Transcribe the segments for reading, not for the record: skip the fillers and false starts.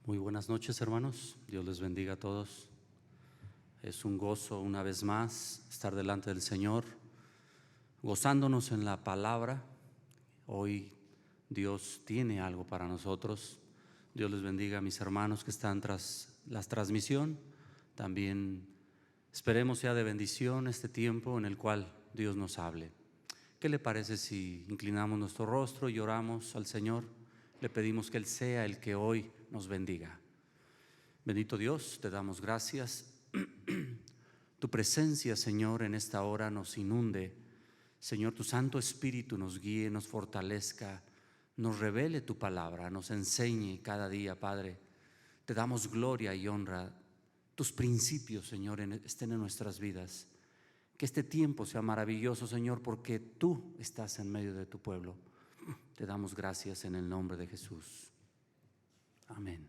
Muy buenas noches, hermanos. Dios les bendiga a todos. Es un gozo una vez más estar delante del Señor, gozándonos en la palabra. Hoy Dios tiene algo para nosotros. Dios les bendiga a mis hermanos que están tras la transmisión. También esperemos sea de bendición este tiempo en el cual Dios nos hable. ¿Qué le parece si inclinamos nuestro rostro y oramos al Señor? Le pedimos que Él sea el que hoy nos bendiga. Bendito Dios, te damos gracias. Tu presencia, Señor, en esta hora nos inunde. Señor, tu Santo Espíritu nos guíe, nos fortalezca, nos revele tu palabra, nos enseñe cada día, Padre. Te damos gloria y honra. Tus principios, Señor, estén en nuestras vidas. Que este tiempo sea maravilloso, Señor, porque tú estás en medio de tu pueblo. Te damos gracias en el nombre de Jesús. Amén.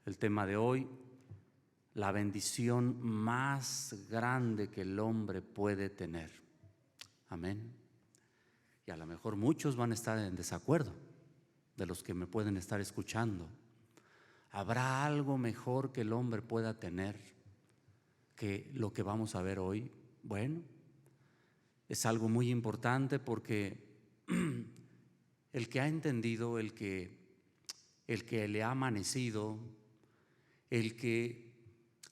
El tema de hoy: la bendición más grande que el hombre puede tener. Amén. Y a lo mejor muchos van a estar en desacuerdo, de los que me pueden estar escuchando. ¿Habrá algo mejor que el hombre pueda tener que lo que vamos a ver hoy? Bueno, es algo muy importante porque el que ha entendido, el que le ha amanecido, el que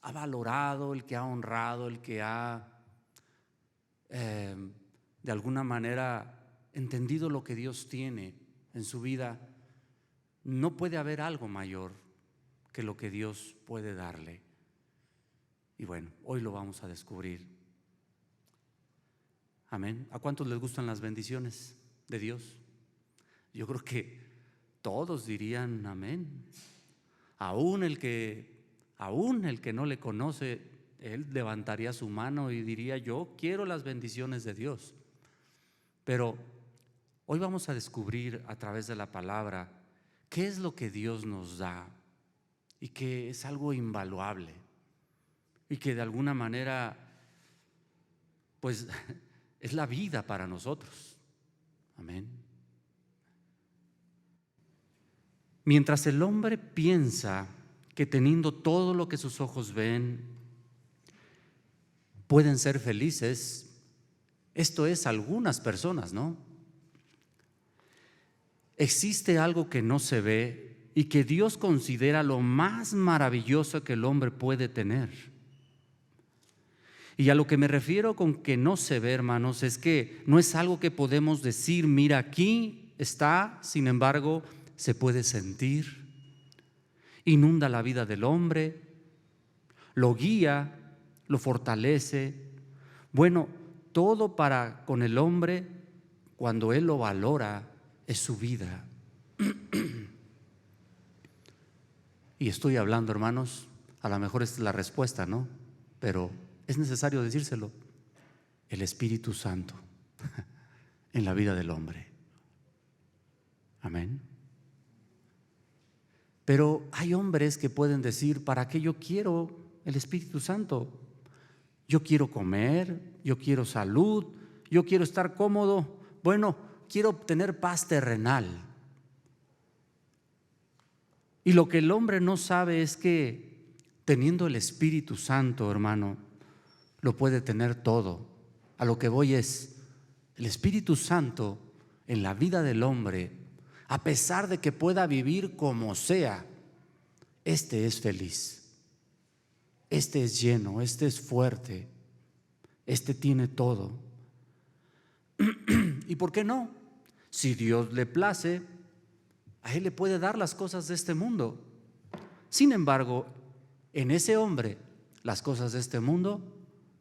ha valorado, el que ha honrado, el que ha de alguna manera entendido lo que Dios tiene en su vida, no puede haber algo mayor que lo que Dios puede darle. Y bueno, hoy lo vamos a descubrir. Amén. ¿A cuántos les gustan las bendiciones de Dios? Yo creo que todos dirían amén. Aún el que no le conoce, él levantaría su mano y diría: yo quiero las bendiciones de Dios. Pero hoy vamos a descubrir a través de la palabra qué es lo que Dios nos da y que es algo invaluable y que de alguna manera pues es la vida para nosotros. Amén. Mientras el hombre piensa que teniendo todo lo que sus ojos ven pueden ser felices, esto es algunas personas, ¿no? Existe algo que no se ve y que Dios considera lo más maravilloso que el hombre puede tener. Y a lo que me refiero con que no se ve, hermanos, es que no es algo que podemos decir: mira, aquí está. Sin embargo, se puede sentir. Inunda la vida del hombre, lo guía, lo fortalece. Bueno, todo para con el hombre, cuando él lo valora, es su vida. Y estoy hablando, hermanos, a lo mejor esta es la respuesta, ¿no? Pero es necesario decírselo: el Espíritu Santo en la vida del hombre. Amén. Pero hay hombres que pueden decir: ¿para qué yo quiero el Espíritu Santo? Yo quiero comer, yo quiero salud, yo quiero estar cómodo. Bueno, quiero obtener paz terrenal. Y lo que el hombre no sabe es que teniendo el Espíritu Santo, hermano, lo puede tener todo. A lo que voy es: el Espíritu Santo en la vida del hombre, a pesar de que pueda vivir como sea, este es feliz, este es lleno, este es fuerte, este tiene todo. ¿Y por qué no? Si Dios le place, a él le puede dar las cosas de este mundo. Sin embargo, en ese hombre, las cosas de este mundo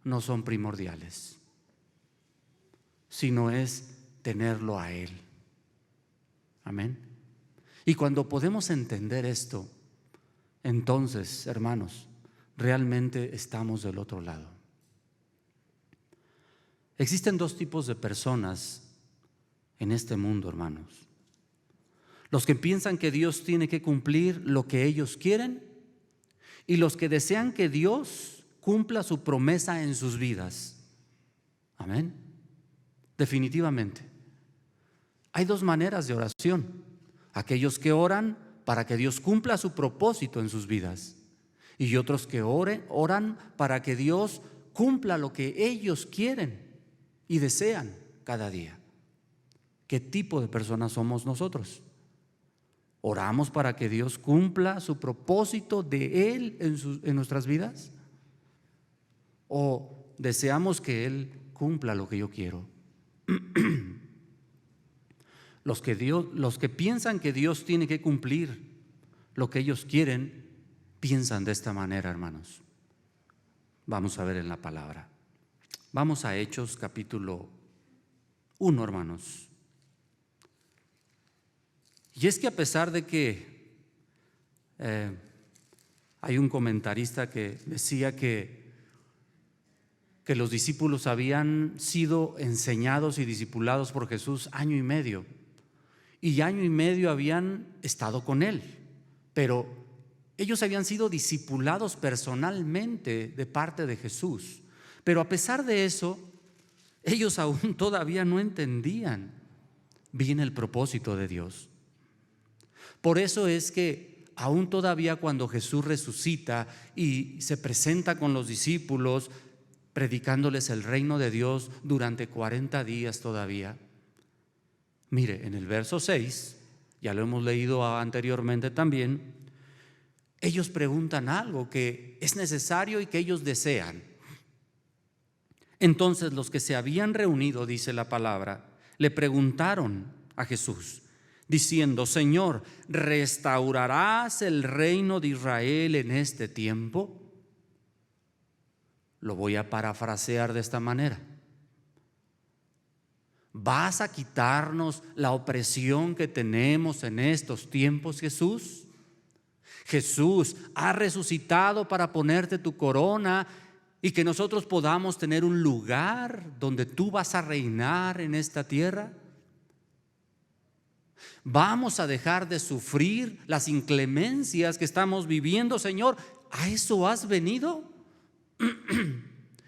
no son primordiales, sino es tenerlo a Él. Amén. Y cuando podemos entender esto, entonces, hermanos, realmente estamos del otro lado. Existen dos tipos de personas en este mundo, hermanos: los que piensan que Dios tiene que cumplir lo que ellos quieren, y los que desean que Dios cumpla su promesa en sus vidas. Amén. Definitivamente. Hay dos maneras de oración: aquellos que oran para que Dios cumpla su propósito en sus vidas. Y otros que oran para que Dios cumpla lo que ellos quieren y desean cada día. ¿Qué tipo de personas somos nosotros? ¿Oramos para que Dios cumpla su propósito de Él en nuestras vidas? ¿O deseamos que Él cumpla lo que yo quiero? Los que piensan que Dios tiene que cumplir lo que ellos quieren, piensan de esta manera, hermanos. Vamos a ver en la palabra. Vamos a Hechos capítulo 1, hermanos. Y es que a pesar de que hay un comentarista que decía que los discípulos habían sido enseñados y discipulados por Jesús año y medio habían estado con Él, pero ellos habían sido discipulados personalmente de parte de Jesús. Pero a pesar de eso, ellos aún todavía no entendían bien el propósito de Dios. Por eso es que aún todavía cuando Jesús resucita y se presenta con los discípulos, predicándoles el reino de Dios durante 40 días todavía. Mire, en el verso 6, ya lo hemos leído anteriormente también, ellos preguntan algo que es necesario y que ellos desean. Entonces los que se habían reunido, dice la palabra, le preguntaron a Jesús, diciendo: Señor, ¿restaurarás el reino de Israel en este tiempo? Lo voy a parafrasear de esta manera. ¿Vas a quitarnos la opresión que tenemos en estos tiempos, Jesús? Jesús ha resucitado para ponerte tu corona y que nosotros podamos tener un lugar donde tú vas a reinar en esta tierra. ¿Vamos a dejar de sufrir las inclemencias que estamos viviendo, Señor? ¿A eso has venido?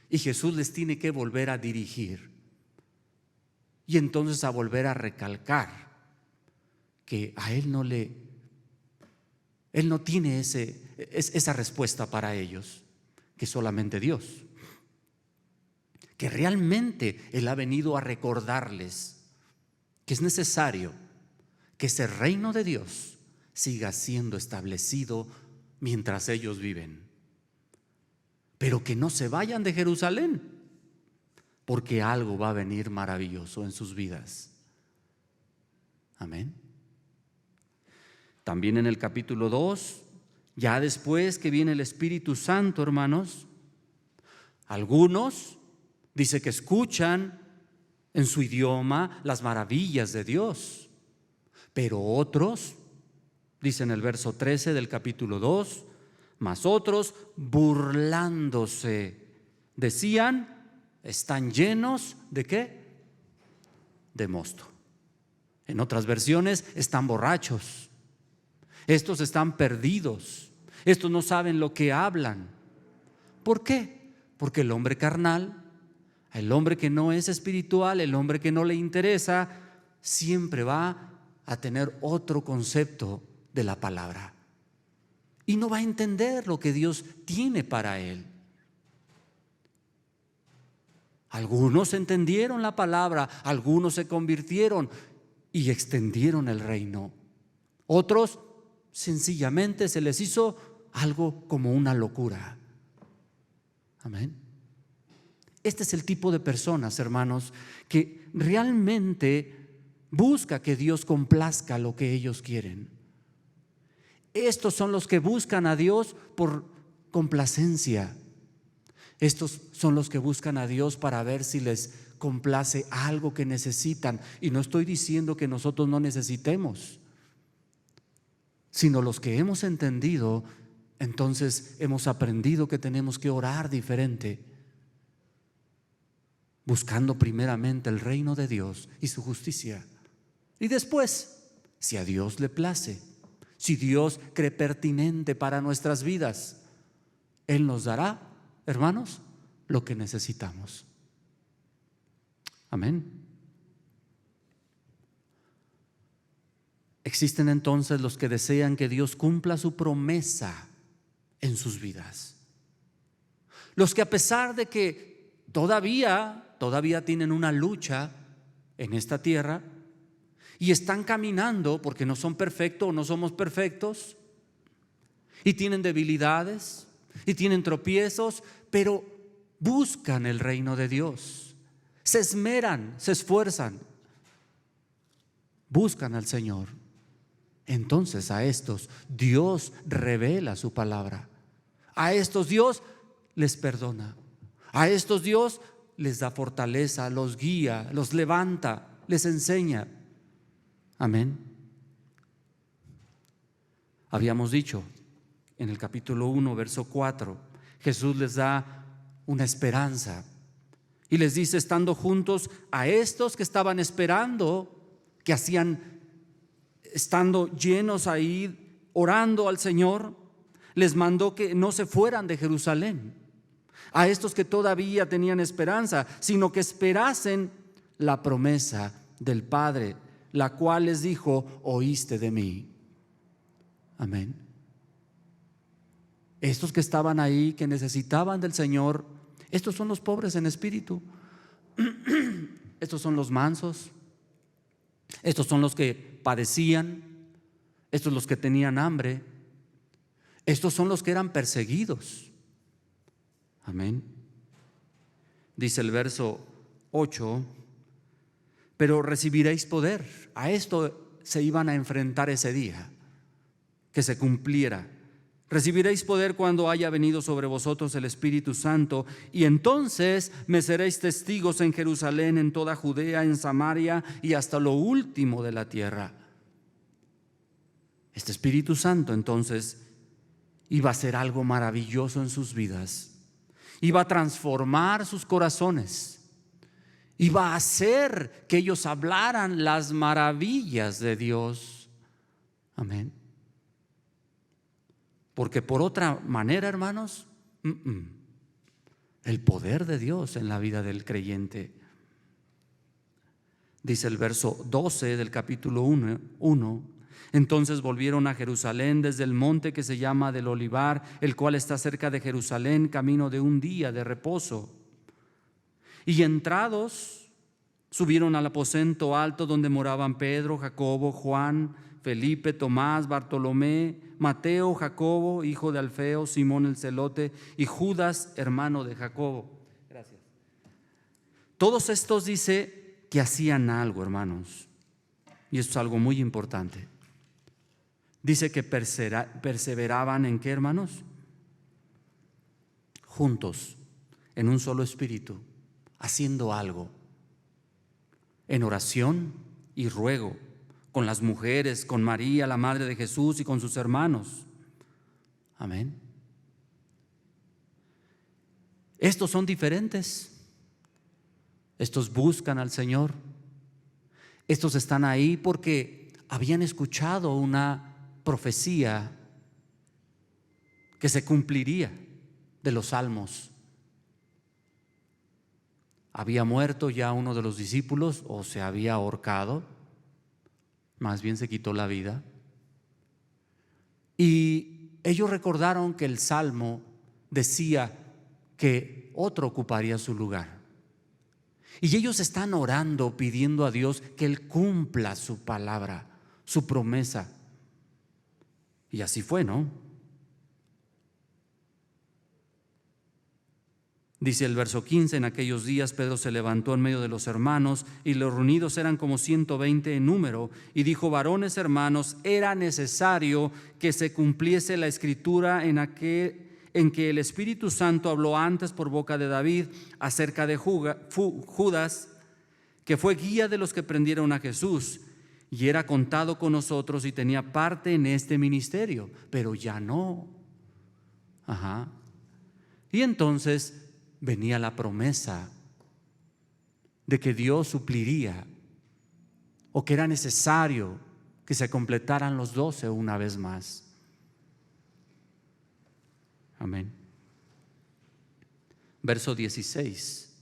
Y Jesús les tiene que volver a dirigir y entonces a volver a recalcar que a Él no tiene esa respuesta para ellos, que solamente Dios, que realmente Él ha venido a recordarles que es necesario que ese reino de Dios siga siendo establecido mientras ellos viven, pero que no se vayan de Jerusalén, porque algo va a venir maravilloso en sus vidas. Amén. También en el capítulo 2, ya después que viene el Espíritu Santo, hermanos, algunos dice que escuchan en su idioma las maravillas de Dios, pero otros, dice en el verso 13 del capítulo 2, mas otros burlándose decían: están llenos ¿de qué? De mosto. En otras versiones, están borrachos. Estos están perdidos. Estos no saben lo que hablan. ¿Por qué? Porque el hombre carnal, el hombre que no es espiritual, el hombre que no le interesa, siempre va a tener otro concepto de la palabra y no va a entender lo que Dios tiene para él. Algunos entendieron la palabra, algunos se convirtieron y extendieron el reino. Otros sencillamente se les hizo algo como una locura. Amén. Este es el tipo de personas, hermanos, que realmente busca que Dios complazca lo que ellos quieren. Estos son los que buscan a Dios por complacencia. Estos son los que buscan a Dios para ver si les complace algo que necesitan. Y no estoy diciendo que nosotros no necesitemos, sino los que hemos entendido, entonces hemos aprendido que tenemos que orar diferente, buscando primeramente el reino de Dios y su justicia. Y después, si a Dios le place, si Dios cree pertinente para nuestras vidas, Él nos dará, hermanos, lo que necesitamos. Amén. Existen entonces los que desean que Dios cumpla su promesa en sus vidas. Los que, a pesar de que todavía tienen una lucha en esta tierra y están caminando, porque no son perfectos o no somos perfectos, y tienen debilidades y tienen tropiezos, pero buscan el reino de Dios, se esmeran, se esfuerzan, buscan al Señor. Entonces a estos Dios revela su palabra. A estos Dios les perdona. A estos Dios les da fortaleza, los guía, los levanta, les enseña. Amén. Habíamos dicho en el capítulo 1, verso 4, Jesús les da una esperanza y les dice, estando juntos a estos que estaban esperando, que estando llenos ahí, orando al Señor, les mandó que no se fueran de Jerusalén. A estos que todavía tenían esperanza, sino que esperasen la promesa del Padre, la cual les dijo, oíste de mí. Amén. Estos que estaban ahí, que necesitaban del Señor, estos son los pobres en espíritu. Estos son los mansos. Estos son los que padecían. Estos son los que tenían hambre. Estos son los que eran perseguidos. Amén. Dice el verso 8, pero recibiréis poder. A esto se iban a enfrentar ese día, que se cumpliera. Recibiréis poder cuando haya venido sobre vosotros el Espíritu Santo, y entonces me seréis testigos en Jerusalén, en toda Judea, en Samaria y hasta lo último de la tierra. Este Espíritu Santo entonces iba a hacer algo maravilloso en sus vidas. Iba a transformar sus corazones. Iba a hacer que ellos hablaran las maravillas de Dios. Amén. Porque por otra manera, hermanos, el poder de Dios en la vida del creyente. Dice el verso 12 del capítulo 1. Entonces volvieron a Jerusalén desde el monte que se llama del Olivar, el cual está cerca de Jerusalén, camino de un día de reposo. Y entrados, subieron al aposento alto donde moraban Pedro, Jacobo, Juan, Felipe, Tomás, Bartolomé, Mateo, Jacobo, hijo de Alfeo, Simón el celote y Judas, hermano de Jacobo. Gracias. Todos estos dice que hacían algo, hermanos, y esto es algo muy importante. Dice que perseveraban en qué, hermanos? Juntos, en un solo espíritu, haciendo algo, en oración y ruego, con las mujeres, con María, la madre de Jesús, y con sus hermanos. Amén. Estos son diferentes. Estos buscan al Señor. Estos están ahí porque habían escuchado una profecía que se cumpliría de los salmos. Había muerto ya uno de los discípulos, o se había ahorcado, más bien se quitó la vida. Y ellos recordaron que el salmo decía que otro ocuparía su lugar. Y ellos están orando, pidiendo a Dios que Él cumpla su palabra, su promesa. Y así fue, ¿no? Dice el verso 15, en aquellos días Pedro se levantó en medio de los hermanos, y los reunidos eran como 120 en número, y dijo: varones hermanos, era necesario que se cumpliese la escritura en que el Espíritu Santo habló antes por boca de David acerca de Judas, que fue guía de los que prendieron a Jesús, y era contado con nosotros y tenía parte en este ministerio, pero ya no. Y entonces venía la promesa de que Dios supliría, o que era necesario que se completaran los 12 una vez más. Amén. Verso 16,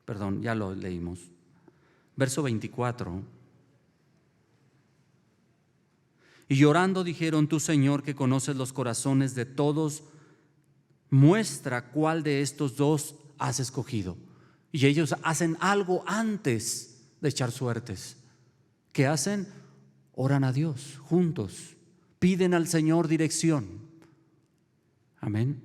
perdón, ya lo leímos. Verso 24. Y llorando dijeron: Tú, Señor, que conoces los corazones de todos, muestra cuál de estos dos has escogido. Y ellos hacen algo antes de echar suertes. ¿Qué hacen? Oran a Dios juntos, piden al Señor dirección. Amén.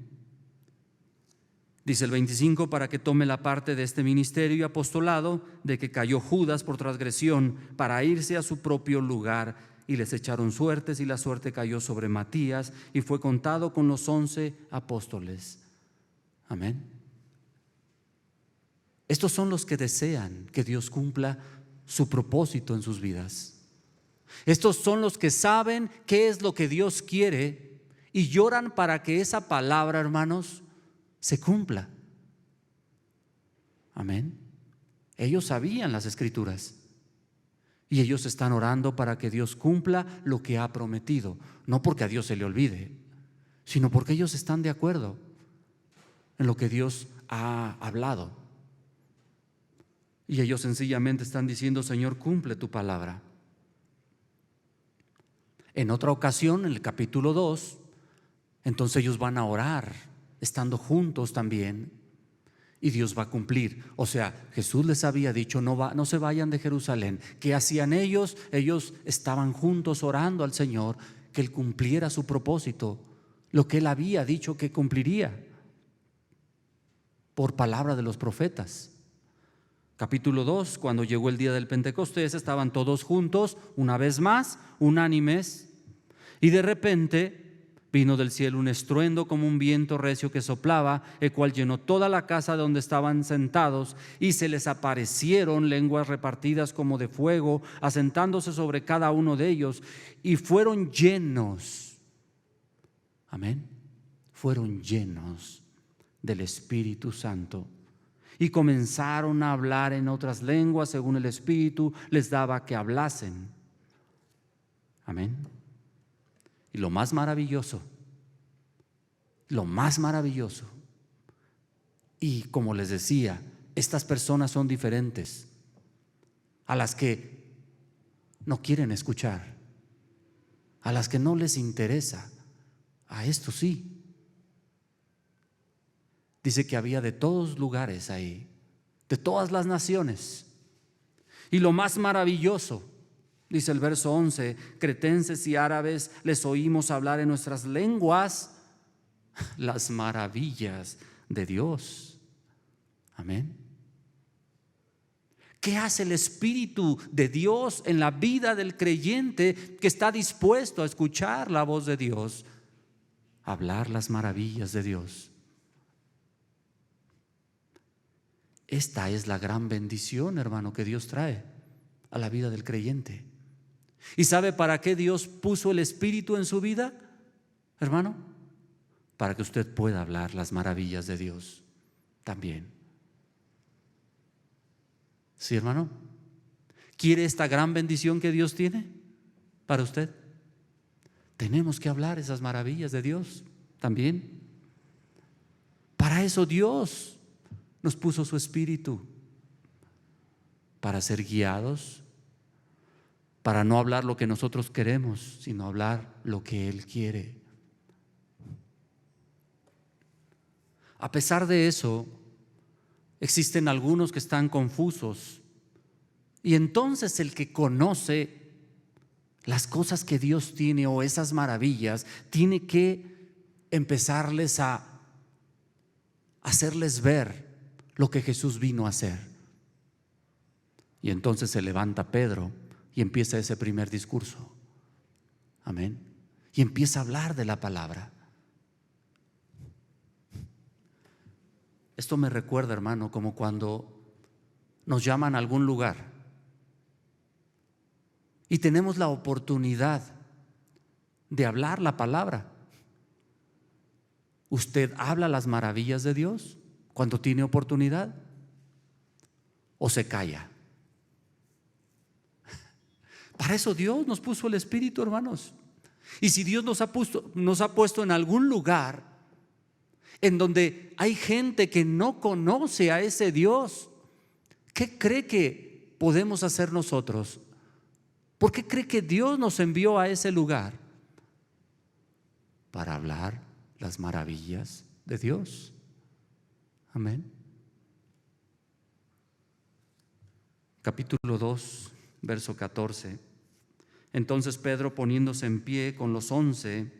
Dice el 25: para que tome la parte de este ministerio y apostolado de que cayó Judas por transgresión, para irse a su propio lugar. Y les echaron suertes, y la suerte cayó sobre Matías, y fue contado con los 11 apóstoles. Amén. Estos son los que desean que Dios cumpla su propósito en sus vidas. Estos son los que saben qué es lo que Dios quiere y lloran para que esa palabra, hermanos, se cumpla. Amén. Ellos sabían las Escrituras y ellos están orando para que Dios cumpla lo que ha prometido. No porque a Dios se le olvide, sino porque ellos están de acuerdo en lo que Dios ha hablado. Y ellos sencillamente están diciendo: Señor, cumple tu palabra. En otra ocasión, en el capítulo 2, entonces ellos van a orar, estando juntos también, y Dios va a cumplir. O sea, Jesús les había dicho: no se vayan de Jerusalén. ¿Qué hacían ellos? Ellos estaban juntos orando al Señor que Él cumpliera su propósito, lo que Él había dicho que cumpliría por palabra de los profetas. Capítulo 2, cuando llegó el día del Pentecostés, estaban todos juntos, una vez más, unánimes, y de repente vino del cielo un estruendo como un viento recio que soplaba, el cual llenó toda la casa donde estaban sentados, y se les aparecieron lenguas repartidas como de fuego, asentándose sobre cada uno de ellos, y fueron llenos, amén, fueron llenos del Espíritu Santo, y comenzaron a hablar en otras lenguas según el Espíritu les daba que hablasen. Amén. Y lo más maravilloso, y como les decía, estas personas son diferentes a las que no quieren escuchar, a las que no les interesa. A esto sí. Dice que había de todos lugares ahí, de todas las naciones. Y lo más maravilloso, dice el verso 11: cretenses y árabes les oímos hablar en nuestras lenguas las maravillas de Dios. Amén. ¿Qué hace el Espíritu de Dios en la vida del creyente que está dispuesto a escuchar la voz de Dios? Hablar las maravillas de Dios. Esta es la gran bendición, hermano, que Dios trae a la vida del creyente. ¿Y sabe para qué Dios puso el Espíritu en su vida, hermano? Para que usted pueda hablar las maravillas de Dios también. ¿Sí, hermano? ¿Quiere esta gran bendición que Dios tiene para usted? Tenemos que hablar esas maravillas de Dios también. Para eso Dios nos puso su Espíritu, para ser guiados, para no hablar lo que nosotros queremos, sino hablar lo que Él quiere. A pesar de eso, existen algunos que están confusos, y entonces el que conoce las cosas que Dios tiene o esas maravillas, tiene que empezarles a hacerles ver lo que Jesús vino a hacer. Y entonces se levanta Pedro y empieza ese primer discurso. Amén. Y empieza a hablar de la palabra. Esto me recuerda, hermano, como cuando nos llaman a algún lugar y tenemos la oportunidad de hablar la palabra. ¿Usted habla las maravillas de Dios cuando tiene oportunidad? ¿O se calla? Para eso Dios nos puso el Espíritu, hermanos. Y si Dios nos ha puesto en algún lugar en donde hay gente que no conoce a ese Dios, ¿qué cree que podemos hacer nosotros? ¿Por qué cree que Dios nos envió a ese lugar? para hablar las maravillas de Dios. Amén. Capítulo 2, verso 14. Entonces Pedro, poniéndose en pie con los 11,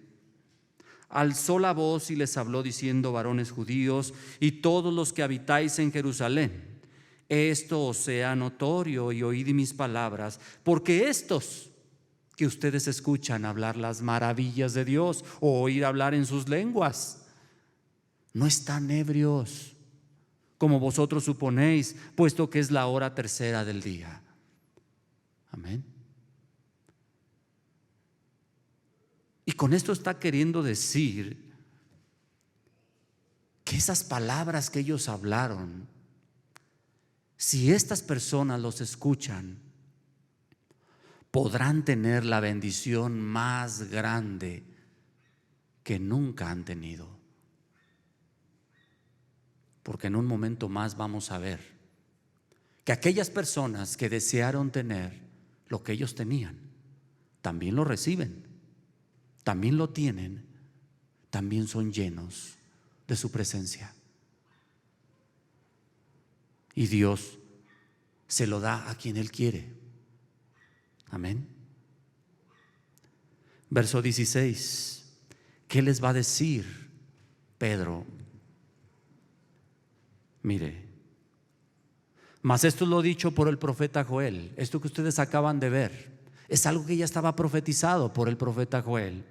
alzó la voz y les habló diciendo: varones judíos y todos los que habitáis en Jerusalén, esto os sea notorio y oíd mis palabras, porque estos que ustedes escuchan hablar las maravillas de Dios o oír hablar en sus lenguas, no están ebrios, como vosotros suponéis, puesto que es la hora tercera del día. Amén. Y con esto está queriendo decir que esas palabras que ellos hablaron, si estas personas los escuchan, podrán tener la bendición más grande que nunca han tenido. Porque en un momento más vamos a ver que aquellas personas que desearon tener lo que ellos tenían, también lo reciben, también lo tienen, también son llenos de su presencia. Y Dios se lo da a quien Él quiere. Amén. Verso 16. ¿Qué les va a decir Pedro? Mire, mas esto es lo dicho por el profeta Joel. Esto que ustedes acaban de ver es algo que ya estaba profetizado por el profeta Joel.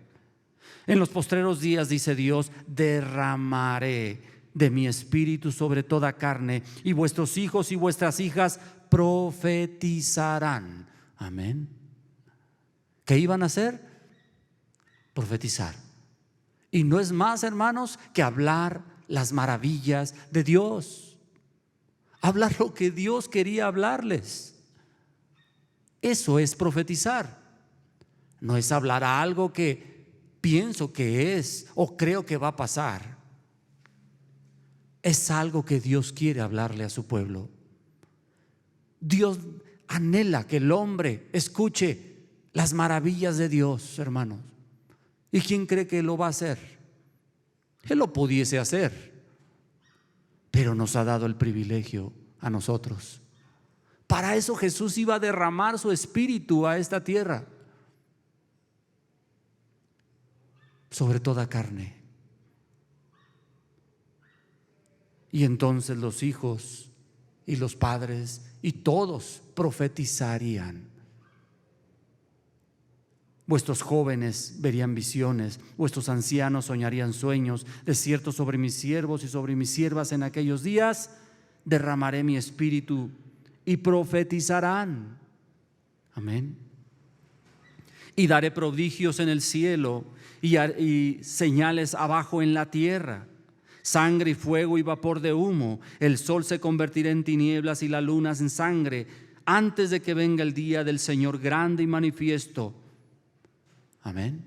En los postreros días, dice Dios, derramaré de mi espíritu sobre toda carne, y vuestros hijos y vuestras hijas profetizarán. Amén. ¿Qué iban a hacer? Profetizar. Y no es más, hermanos, que hablar las maravillas de Dios. Hablar lo que Dios quería hablarles. Eso es profetizar. No es hablar a algo que pienso que es o creo que va a pasar. Es algo que Dios quiere hablarle a su pueblo. Dios anhela que el hombre escuche las maravillas de Dios, hermanos. ¿Y quién cree que lo va a hacer? Él lo pudiese hacer, pero nos ha dado el privilegio a nosotros. Para eso Jesús iba a derramar su espíritu a esta tierra, sobre toda carne. Y entonces los hijos y los padres y todos profetizarían. Vuestros jóvenes verían visiones, vuestros ancianos soñarían sueños. De cierto, sobre mis siervos y sobre mis siervas en aquellos días derramaré mi espíritu y profetizarán. Amén. Y daré prodigios en el cielo y señales abajo en la tierra: sangre y fuego y vapor de humo. El sol se convertirá en tinieblas y la luna en sangre, antes de que venga el día del Señor grande y manifiesto. Amén.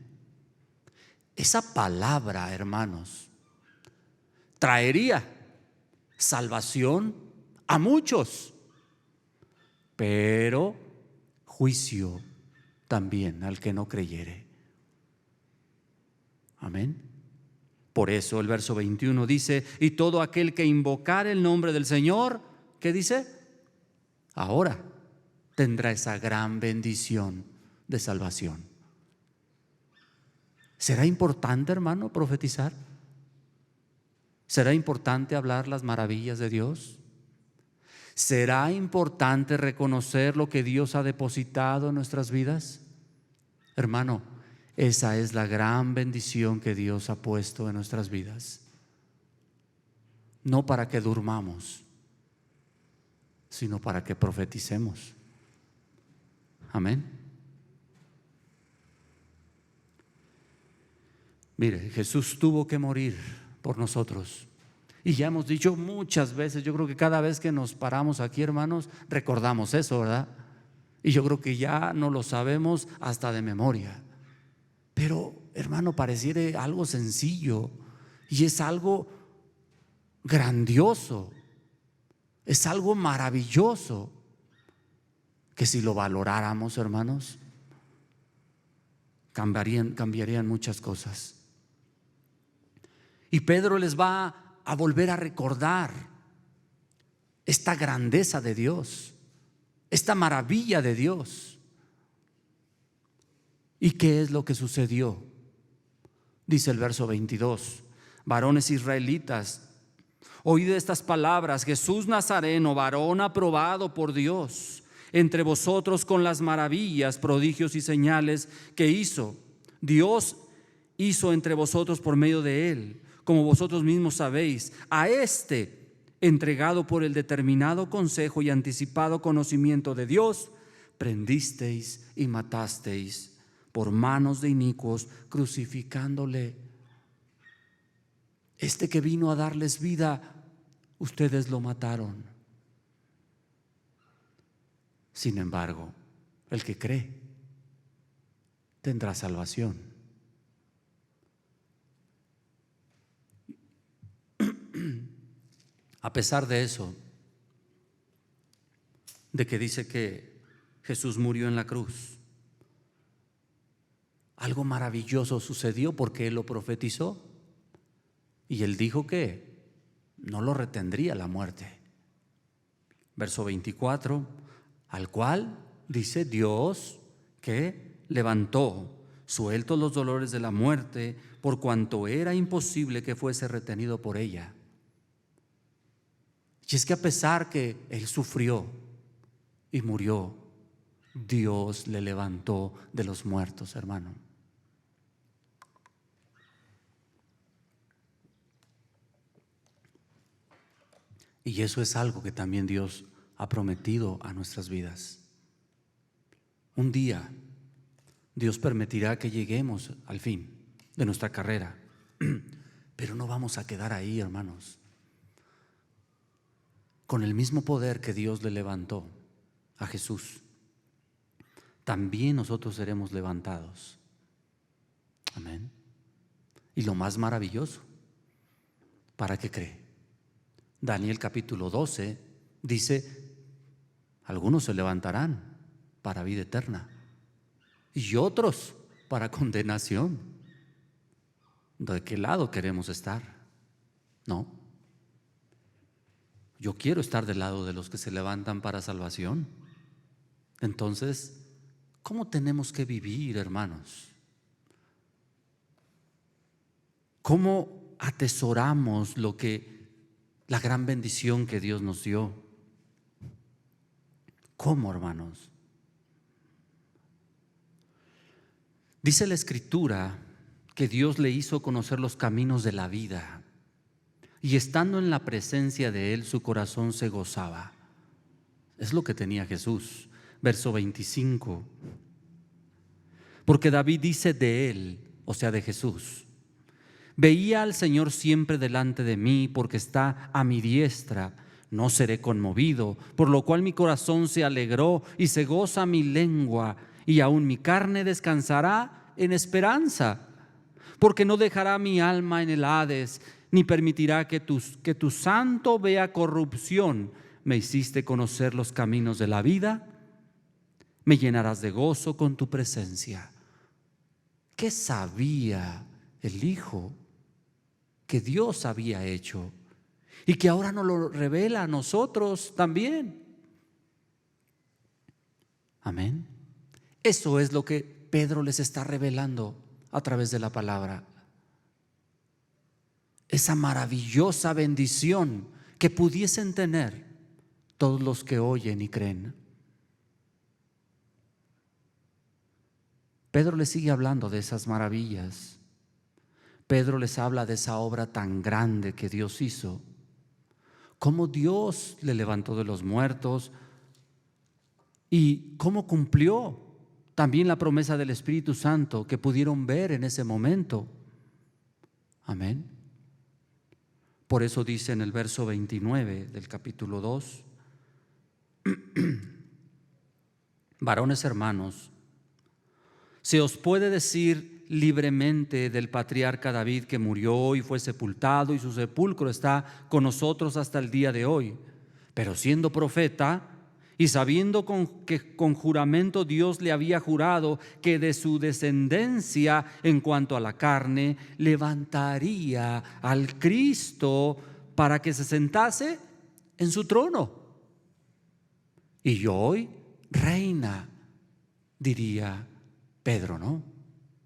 Esa palabra, hermanos, traería salvación a muchos, pero juicio también al que no creyere. Amén. Por eso el verso 21 dice: y todo aquel que invocare el nombre del Señor, ¿qué dice? Ahora tendrá esa gran bendición de salvación. ¿Será importante, hermano, profetizar? ¿Será importante hablar las maravillas de Dios? ¿Será importante reconocer lo que Dios ha depositado en nuestras vidas? Hermano, esa es la gran bendición que Dios ha puesto en nuestras vidas. No para que durmamos, sino para que profeticemos. Amén. Mire, Jesús tuvo que morir por nosotros. Y ya hemos dicho muchas veces, yo creo que cada vez que nos paramos aquí, hermanos, recordamos eso, ¿verdad? Y yo creo que ya no lo sabemos hasta de memoria. Pero, hermano, pareciera algo sencillo y es algo grandioso, es algo maravilloso, que si lo valoráramos, hermanos, cambiarían muchas cosas. Y Pedro les va a volver a recordar esta grandeza de Dios, esta maravilla de Dios. ¿Y qué es lo que sucedió? Dice el verso 22: varones israelitas, oíd estas palabras: Jesús Nazareno, varón aprobado por Dios entre vosotros con las maravillas, prodigios y señales que hizo. Dios hizo entre vosotros por medio de él, como vosotros mismos sabéis. A este, entregado por el determinado consejo y anticipado conocimiento de Dios, prendisteis y matasteis por manos de inicuos, crucificándole. Este que vino a darles vida, ustedes lo mataron. Sin embargo, el que cree tendrá salvación. A pesar de eso, de que dice que Jesús murió en la cruz, algo maravilloso sucedió porque Él lo profetizó. Y Él dijo que no lo retendría la muerte. Verso 24: al cual, dice, Dios que levantó, sueltos los dolores de la muerte, por cuanto era imposible que fuese retenido por ella. Y es que a pesar que Él sufrió y murió, Dios le levantó de los muertos, hermano. Y eso es algo que también Dios ha prometido a nuestras vidas. Un día Dios permitirá que lleguemos al fin de nuestra carrera, pero no vamos a quedar ahí, hermanos. Con el mismo poder que Dios le levantó a Jesús, también nosotros seremos levantados. Amén. Y lo más maravilloso, ¿para qué cree? Daniel capítulo 12 dice: algunos se levantarán para vida eterna y otros para condenación. ¿De qué lado queremos estar? No. Yo quiero estar del lado de los que se levantan para salvación. Entonces, ¿cómo tenemos que vivir, hermanos? ¿Cómo atesoramos la gran bendición que Dios nos dio? ¿Cómo, hermanos? Dice la Escritura que Dios le hizo conocer los caminos de la vida, y estando en la presencia de Él, su corazón se gozaba. Es lo que tenía Jesús. Verso 25. Porque David dice de Él, o sea de Jesús: veía al Señor siempre delante de mí, porque está a mi diestra, no seré conmovido, por lo cual mi corazón se alegró y se goza mi lengua, y aún mi carne descansará en esperanza, porque no dejará mi alma en el Hades, ni permitirá que tu santo vea corrupción. Me hiciste conocer los caminos de la vida, me llenarás de gozo con tu presencia. ¿Qué sabía el Hijo que Dios había hecho y que ahora nos lo revela a nosotros también? Amén. Eso es lo que Pedro les está revelando a través de la palabra. Esa maravillosa bendición que pudiesen tener todos los que oyen y creen. Pedro les sigue hablando de esas maravillas. Pedro les habla de esa obra tan grande que Dios hizo. Cómo Dios le levantó de los muertos y cómo cumplió también la promesa del Espíritu Santo que pudieron ver en ese momento. Amén. Por eso dice en el verso 29 del capítulo 2: varones hermanos, se os puede decir libremente del patriarca David, que murió y fue sepultado, y su sepulcro está con nosotros hasta el día de hoy. Pero siendo profeta, Y sabiendo que con juramento Dios le había jurado que de su descendencia en cuanto a la carne levantaría al Cristo para que se sentase en su trono. Y hoy reina, diría Pedro, ¿no?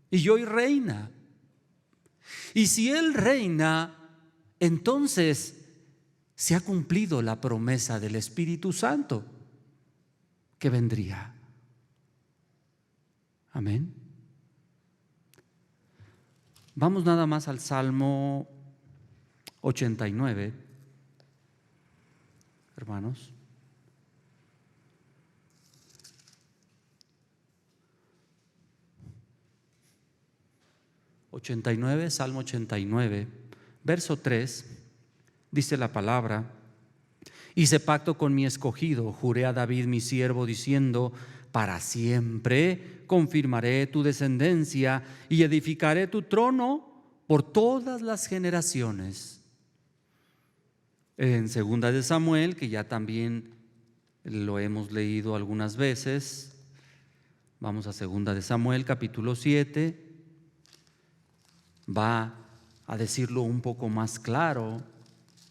Y hoy reina. Y si Él reina, entonces se ha cumplido la promesa del Espíritu Santo que vendría. Amén. Vamos nada más al Salmo 89, hermanos. Salmo 89, verso 3, dice la palabra: hice pacto con mi escogido, juré a David mi siervo, diciendo: para siempre confirmaré tu descendencia y edificaré tu trono por todas las generaciones. En 2 de Samuel, que ya también lo hemos leído algunas veces, vamos a 2 de Samuel, capítulo 7, va a decirlo un poco más claro.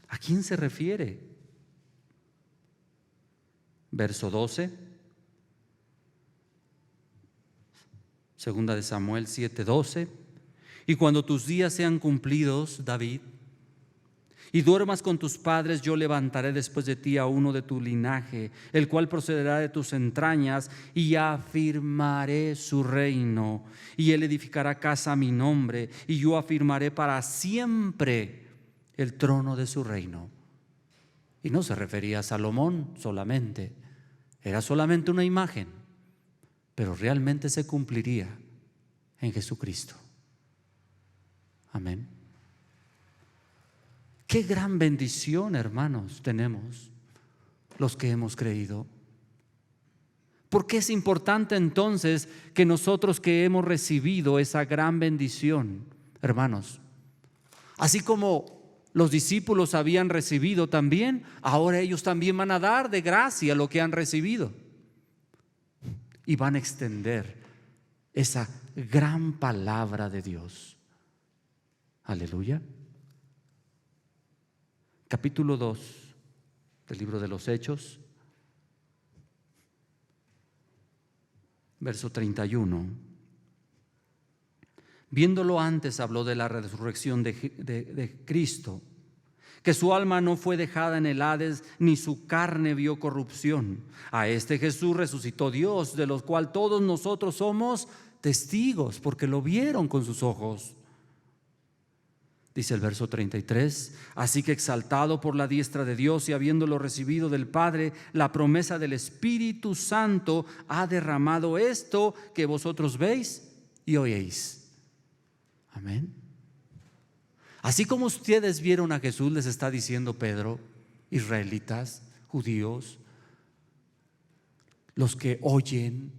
¿A quién se refiere? Verso 12, 2 de Samuel 7:12: y cuando tus días sean cumplidos, David, y duermas con tus padres, yo levantaré después de ti a uno de tu linaje, el cual procederá de tus entrañas, y afirmaré su reino, y él edificará casa a mi nombre, y yo afirmaré para siempre el trono de su reino. Y no se refería a Salomón solamente, era solamente una imagen, pero realmente se cumpliría en Jesucristo. Amén. Qué gran bendición, hermanos, tenemos los que hemos creído. ¿Por qué es importante entonces que nosotros que hemos recibido esa gran bendición, hermanos, así como los discípulos habían recibido también, ahora ellos también van a dar de gracia lo que han recibido y van a extender esa gran palabra de Dios? Aleluya. Capítulo 2 del libro de los Hechos, verso 31. Viéndolo antes, habló de la resurrección de Cristo, que su alma no fue dejada en el Hades, ni su carne vio corrupción. A este Jesús resucitó Dios, de los cual todos nosotros somos testigos, porque lo vieron con sus ojos. Dice el verso 33: así que exaltado por la diestra de Dios y habiéndolo recibido del Padre, la promesa del Espíritu Santo ha derramado esto que vosotros veis y oéis. Amén. Así como ustedes vieron a Jesús, les está diciendo Pedro, israelitas, judíos, los que oyen,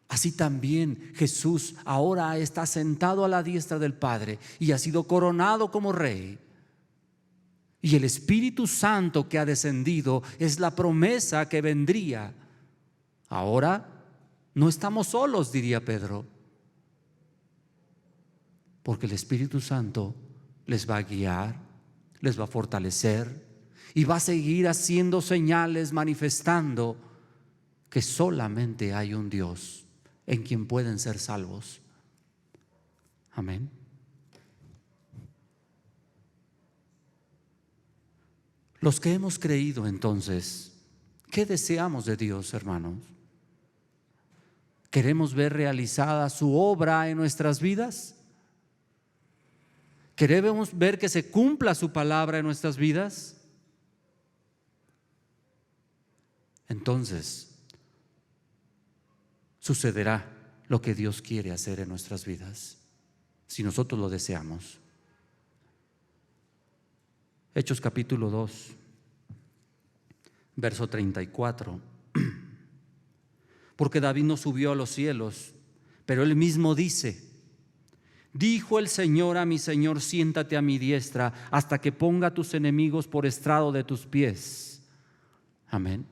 así también Jesús ahora está sentado a la diestra del Padre y ha sido coronado como rey. Y el Espíritu Santo que ha descendido es la promesa que vendría. Ahora no estamos solos, diría Pedro, porque el Espíritu Santo les va a guiar, les va a fortalecer y va a seguir haciendo señales, manifestando que solamente hay un Dios en quien pueden ser salvos. Amén. Los que hemos creído, entonces, ¿qué deseamos de Dios, hermanos? ¿Queremos ver realizada su obra en nuestras vidas? ¿Queremos ver que se cumpla su palabra en nuestras vidas? Entonces sucederá lo que Dios quiere hacer en nuestras vidas, si nosotros lo deseamos. Hechos capítulo 2, verso 34. Porque David no subió a los cielos, pero él mismo dice: dijo el Señor a mi Señor, siéntate a mi diestra hasta que ponga a tus enemigos por estrado de tus pies. Amén.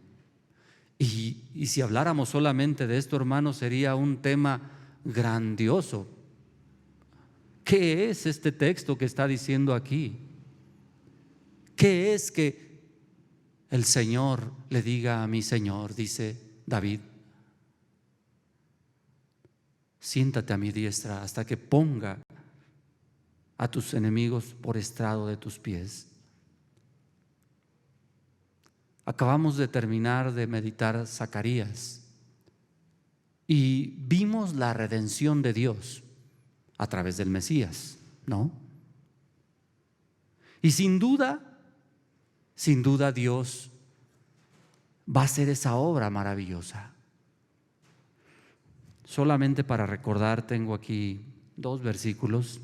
Y si habláramos solamente de esto, hermanos, sería un tema grandioso. ¿Qué es este texto que está diciendo aquí? ¿Qué es que el Señor le diga a mi Señor? Dice David: siéntate a mi diestra hasta que ponga a tus enemigos por estrado de tus pies. Acabamos de terminar de meditar Zacarías y vimos la redención de Dios a través del Mesías, ¿no? Y sin duda Dios va a hacer esa obra maravillosa. Solamente para recordar, tengo aquí 2 versículos.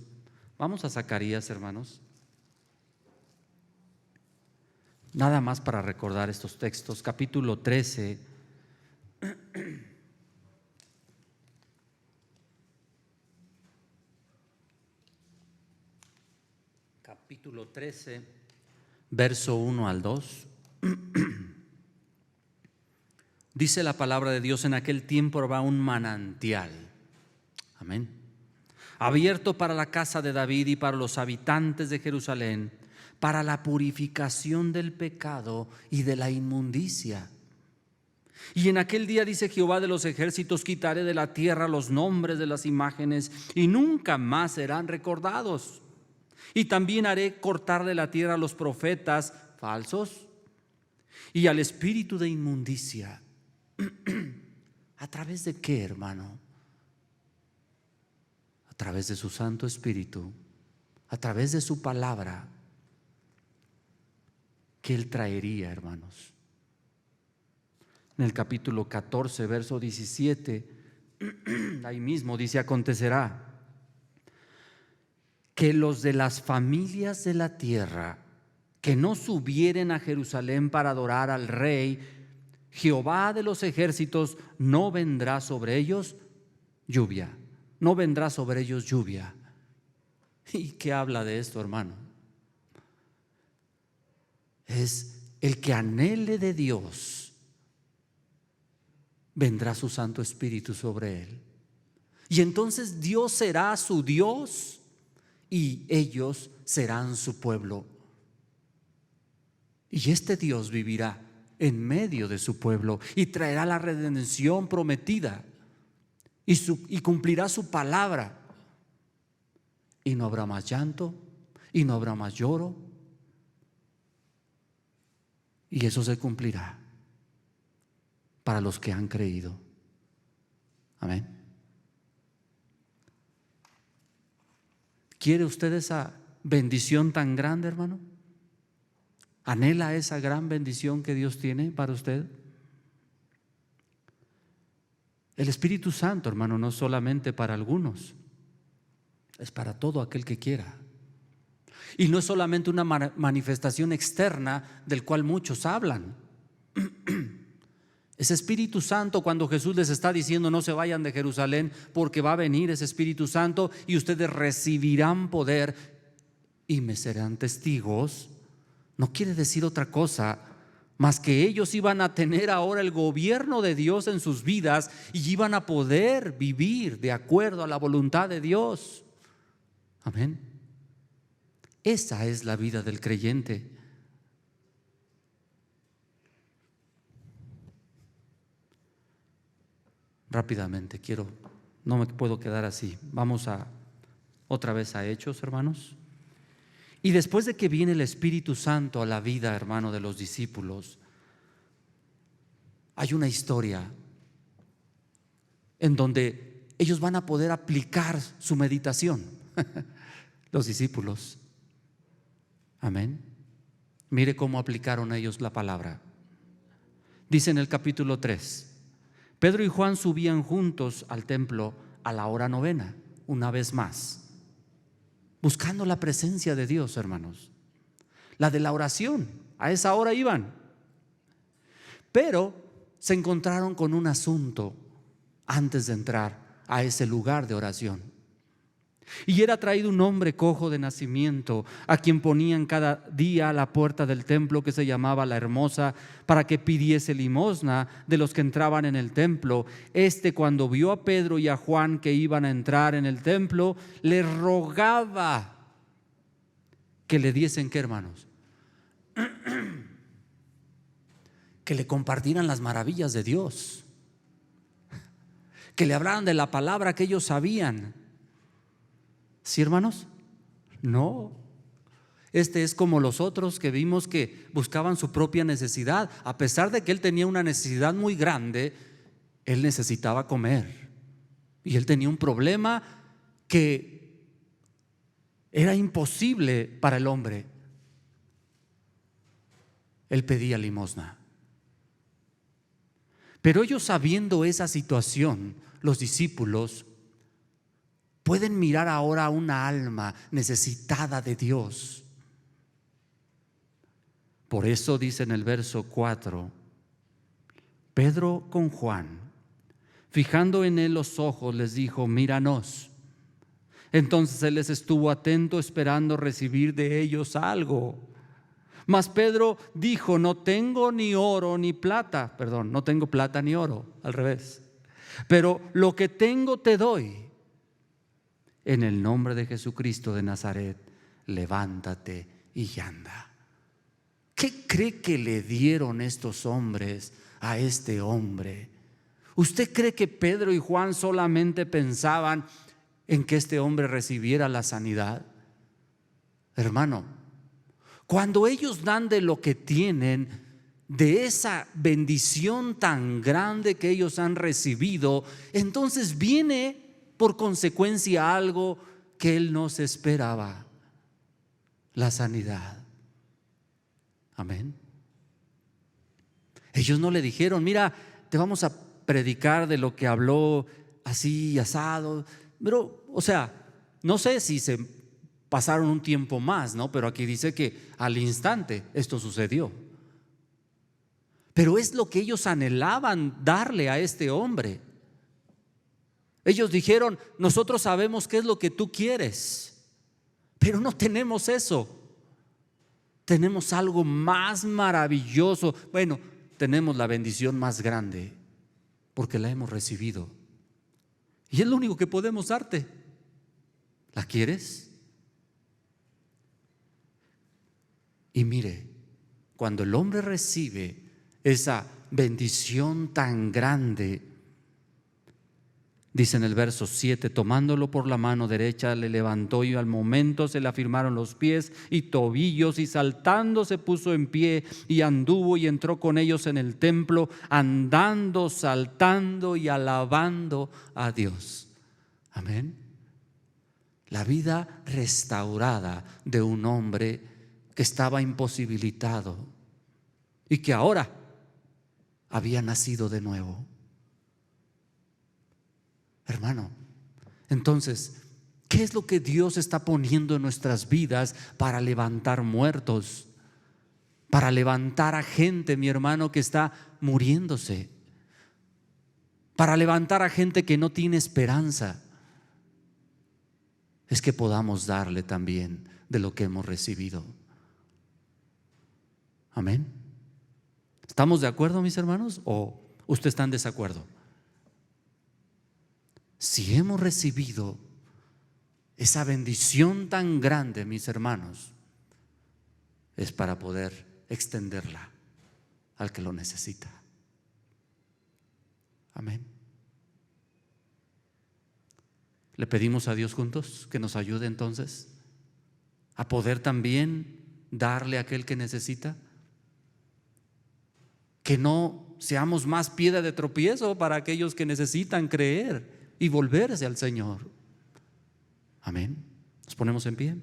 Vamos a Zacarías, hermanos. Nada más para recordar estos textos. Capítulo 13. Capítulo 13, verso 1 al 2. Dice la palabra de Dios: en aquel tiempo habrá un manantial, amén, abierto para la casa de David y para los habitantes de Jerusalén, para la purificación del pecado y de la inmundicia. Y en aquel día, dice Jehová de los ejércitos, quitaré de la tierra los nombres de las imágenes y nunca más serán recordados. Y también haré cortar de la tierra a los profetas falsos y al espíritu de inmundicia. ¿A través de qué, hermano? A través de su Santo Espíritu, a través de su palabra que Él traería, hermanos. En el capítulo 14, verso 17, ahí mismo dice: acontecerá que los de las familias de la tierra que no subieren a Jerusalén para adorar al Rey, Jehová de los ejércitos, no vendrá sobre ellos lluvia. No vendrá sobre ellos lluvia. ¿Y qué habla de esto, hermano? Es el que anhele de Dios, vendrá su Santo Espíritu sobre él. Y entonces Dios será su Dios y ellos serán su pueblo. Y este Dios vivirá en medio de su pueblo y traerá la redención prometida y cumplirá su palabra. Y no habrá más llanto y no habrá más lloro. Y eso se cumplirá para los que han creído. Amén. ¿Quiere usted esa bendición tan grande, hermano? ¿Anhela esa gran bendición que Dios tiene para usted? El Espíritu Santo, hermano, no solamente para algunos, es para todo aquel que quiera. Y no es solamente una manifestación externa del cual muchos hablan. Ese Espíritu Santo, cuando Jesús les está diciendo no se vayan de Jerusalén porque va a venir ese Espíritu Santo y ustedes recibirán poder y me serán testigos, no quiere decir otra cosa más que ellos iban a tener ahora el gobierno de Dios en sus vidas y iban a poder vivir de acuerdo a la voluntad de Dios. Amén. Esa es la vida del creyente. Rápidamente no me puedo quedar así. Vamos otra vez a Hechos, hermanos. Y después de que viene el Espíritu Santo a la vida, hermano, de los discípulos, hay una historia en donde ellos van a poder aplicar su meditación. Los discípulos. Amén. Mire cómo aplicaron ellos la palabra. Dice en el capítulo 3: Pedro y Juan subían juntos al templo a la hora novena, una vez más, buscando la presencia de Dios, hermanos. La de la oración, a esa hora iban. Pero se encontraron con un asunto antes de entrar a ese lugar de oración. Y era traído un hombre cojo de nacimiento, a quien ponían cada día a la puerta del templo, que se llamaba La Hermosa, para que pidiese limosna de los que entraban en el templo. Cuando vio a Pedro y a Juan que iban a entrar en el templo, le rogaba que le diesen, ¿qué, hermanos? Que le compartieran las maravillas de Dios, que le hablaran de la palabra que ellos sabían. ¿Sí, hermanos? No. Es como los otros que vimos que buscaban su propia necesidad. A pesar de que él tenía una necesidad muy grande, él necesitaba comer. Y él tenía un problema que era imposible para el hombre. Él pedía limosna. Pero ellos, sabiendo esa situación, los discípulos pueden mirar ahora a una alma necesitada de Dios. Por eso dice en el verso 4, Pedro con Juan, fijando en él los ojos, les dijo: míranos. Entonces él les estuvo atento, esperando recibir de ellos algo. Mas Pedro dijo: no tengo ni oro ni plata. Perdón, no tengo plata ni oro, al revés. Pero lo que tengo te doy. En el nombre de Jesucristo de Nazaret, levántate y anda. ¿Qué cree que le dieron estos hombres a este hombre? ¿Usted cree que Pedro y Juan solamente pensaban en que este hombre recibiera la sanidad? Hermano, cuando ellos dan de lo que tienen, de esa bendición tan grande que ellos han recibido, entonces viene por consecuencia algo que él no se esperaba: la sanidad. Amén. Ellos no le dijeron: mira, te vamos a predicar de lo que habló así asado. Pero, no sé si se pasaron un tiempo más, ¿no? Pero aquí dice que al instante esto sucedió. Pero es lo que ellos anhelaban darle a este hombre. Ellos dijeron: nosotros sabemos qué es lo que tú quieres, pero no tenemos eso. Tenemos algo más maravilloso. Bueno, tenemos la bendición más grande porque la hemos recibido. Y es lo único que podemos darte. ¿La quieres? Y mire, cuando el hombre recibe esa bendición tan grande, dice en el verso 7, tomándolo por la mano derecha le levantó, y al momento se le afirmaron los pies y tobillos, y saltando se puso en pie y anduvo y entró con ellos en el templo, andando, saltando y alabando a Dios. Amén. La vida restaurada de un hombre que estaba imposibilitado y que ahora había nacido de nuevo. Hermano, entonces, ¿qué es lo que Dios está poniendo en nuestras vidas para levantar muertos? Para levantar a gente, mi hermano, que está muriéndose. Para levantar a gente que no tiene esperanza. Es que podamos darle también de lo que hemos recibido. Amén. ¿Estamos de acuerdo, mis hermanos? ¿O usted está en desacuerdo? Si hemos recibido esa bendición tan grande, mis hermanos, es para poder extenderla al que lo necesita. Amén. Le pedimos a Dios juntos que nos ayude entonces a poder también darle a aquel que necesita. Que no seamos más piedra de tropiezo para aquellos que necesitan creer y volverse al Señor. Amén. Nos ponemos en pie.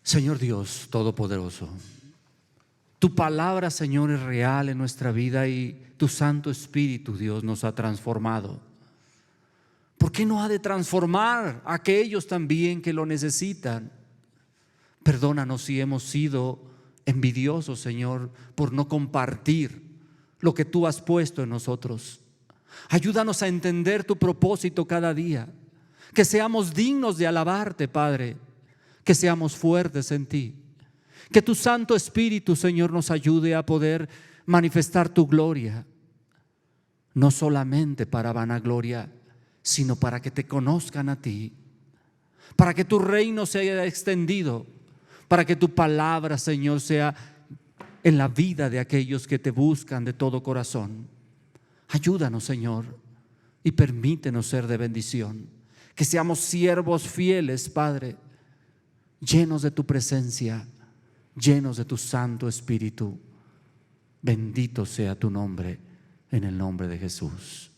Señor Dios Todopoderoso, tu palabra, Señor, es real en nuestra vida, y tu Santo Espíritu, Dios, nos ha transformado. ¿Por qué no ha de transformar a aquellos también que lo necesitan? Perdónanos si hemos sido envidiosos, Señor, por no compartir lo que tú has puesto en nosotros. Ayúdanos a entender tu propósito cada día. Que seamos dignos de alabarte, Padre. Que seamos fuertes en ti. Que tu Santo Espíritu, Señor, nos ayude a poder manifestar tu gloria. No solamente para vanagloria, sino para que te conozcan a ti. Para que tu reino sea extendido. Para que tu palabra, Señor, sea en la vida de aquellos que te buscan de todo corazón. Ayúdanos, Señor, y permítenos ser de bendición. Que seamos siervos fieles, Padre, llenos de tu presencia, llenos de tu Santo Espíritu. Bendito sea tu nombre, en el nombre de Jesús.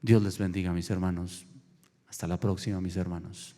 Dios les bendiga, mis hermanos. Hasta la próxima, mis hermanos.